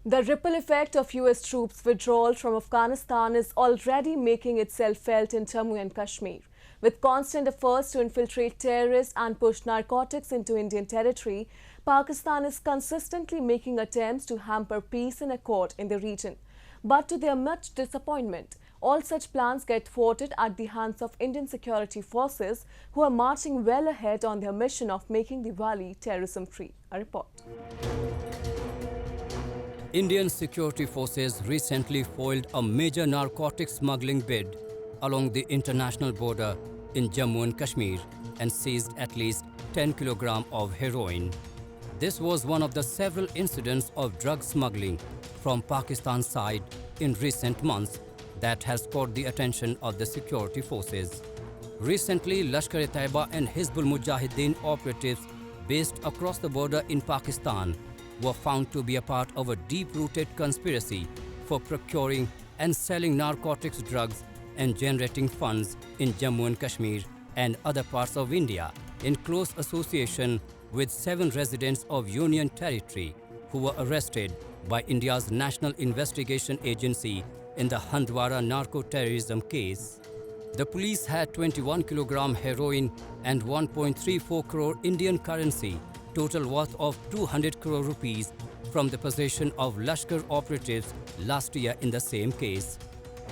The ripple effect of US troops' withdrawal from Afghanistan is already making itself felt in Jammu and Kashmir. With constant efforts to infiltrate terrorists and push narcotics into Indian territory, Pakistan is consistently making attempts to hamper peace and accord in the region. But to their much disappointment, all such plans get thwarted at the hands of Indian security forces who are marching well ahead on their mission of making the valley terrorism-free. A report. Indian security forces recently foiled a major narcotics smuggling bid along the international border in Jammu and Kashmir and seized at least 10 kg of heroin. This was one of the several incidents of drug smuggling from Pakistan's side in recent months that has caught the attention of the security forces. Recently, Lashkar-e-Taiba and Hizbul Mujahideen operatives based across the border in Pakistan were found to be a part of a deep-rooted conspiracy for procuring and selling narcotics drugs and generating funds in Jammu and Kashmir and other parts of India in close association with 7 residents of Union Territory who were arrested by India's National Investigation Agency in the Handwara narco-terrorism case. The police had 21 kg heroin and 1.34 crore Indian currency, total worth of 200 crore rupees, from the possession of Lashkar operatives last year in the same case.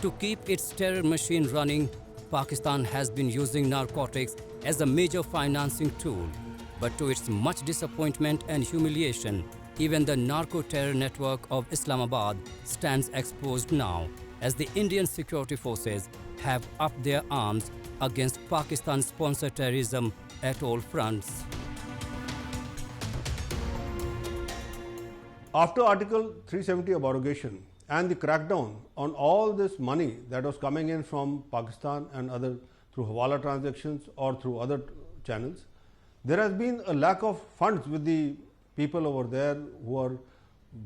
To keep its terror machine running, Pakistan has been using narcotics as a major financing tool. But to its much disappointment and humiliation, even the narco-terror network of Islamabad stands exposed now, as the Indian security forces have upped their arms against Pakistan-sponsored terrorism at all fronts. After Article 370 abrogation and the crackdown on all this money that was coming in from Pakistan and other through Hawala transactions or through other channels, there has been a lack of funds with the people over there who are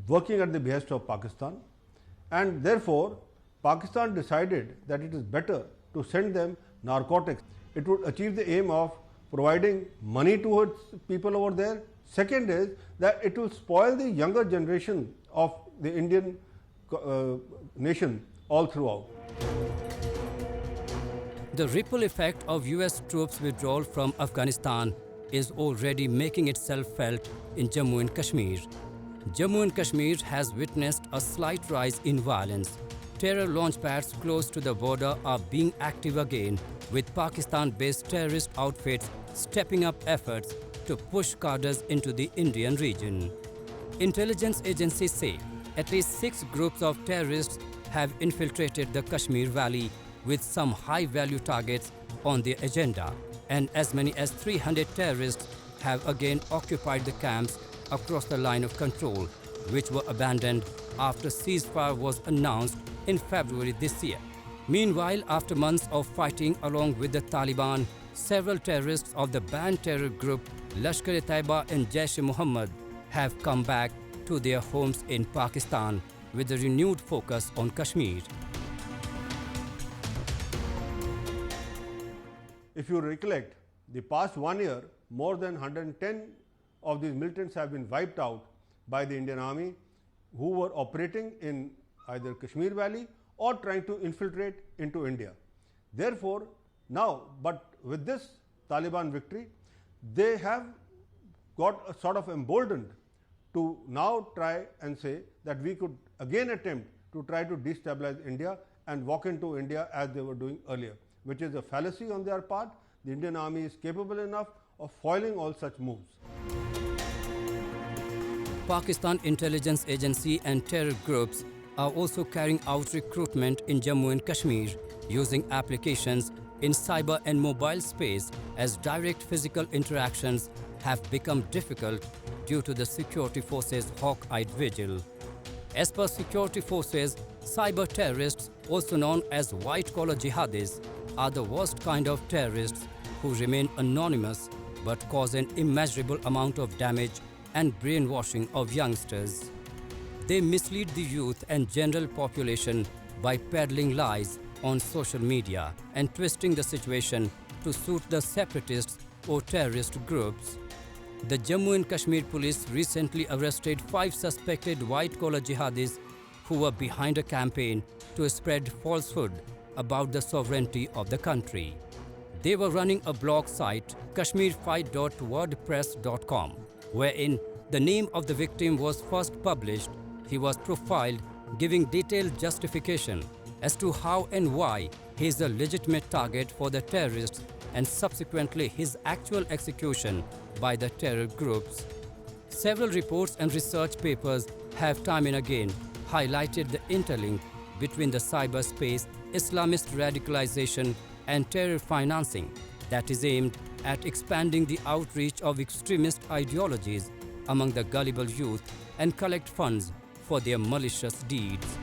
working at the behest of Pakistan, and therefore Pakistan decided that it is better to send them narcotics. It would achieve the aim of providing money to its people over there. Second is that it will spoil the younger generation of the Indian nation all throughout. The ripple effect of US troops' withdrawal from Afghanistan is already making itself felt in Jammu and Kashmir. Jammu and Kashmir has witnessed a slight rise in violence. Terror launchpads close to the border are being active again, with Pakistan-based terrorist outfits stepping up efforts to push cadres into the Indian region. Intelligence agencies say at least 6 groups of terrorists have infiltrated the Kashmir Valley with some high-value targets on their agenda, and as many as 300 terrorists have again occupied the camps across the line of control, which were abandoned after ceasefire was announced in February this year. Meanwhile, after months of fighting along with the Taliban, several terrorists of the banned terror group Lashkar-e-Taiba and Jaish-e-Mohammed have come back to their homes in Pakistan with a renewed focus on Kashmir. If you recollect, the past 1 year, more than 110 of these militants have been wiped out by the Indian Army who were operating in either Kashmir Valley or trying to infiltrate into India. Therefore, now, but with this Taliban victory, they have got a sort of emboldened to now try and say that we could again attempt to try to destabilize India and walk into India as they were doing earlier, which is a fallacy on their part. The Indian Army is capable enough of foiling all such moves. Pakistan Intelligence Agency and terror groups are also carrying out recruitment in Jammu and Kashmir using applications in cyber and mobile space, as direct physical interactions have become difficult due to the security forces' hawk-eyed vigil. As per security forces, cyber terrorists, also known as white-collar jihadis, are the worst kind of terrorists who remain anonymous but cause an immeasurable amount of damage and brainwashing of youngsters. They mislead the youth and general population by peddling lies on social media and twisting the situation to suit the separatists or terrorist groups. the Jammu and Kashmir police recently arrested 5 suspected white-collar jihadis who were behind a campaign to spread falsehood about the sovereignty of the country. They were running a blog site, kashmirfight.wordpress.com, wherein the name of the victim was first published. He was profiled, giving detailed justification as to how and why he is a legitimate target for the terrorists and subsequently his actual execution by the terror groups. Several reports and research papers have time and again highlighted the interlink between the cyberspace, Islamist radicalization and terror financing that is aimed at expanding the outreach of extremist ideologies among the gullible youth and collect funds for their malicious deeds.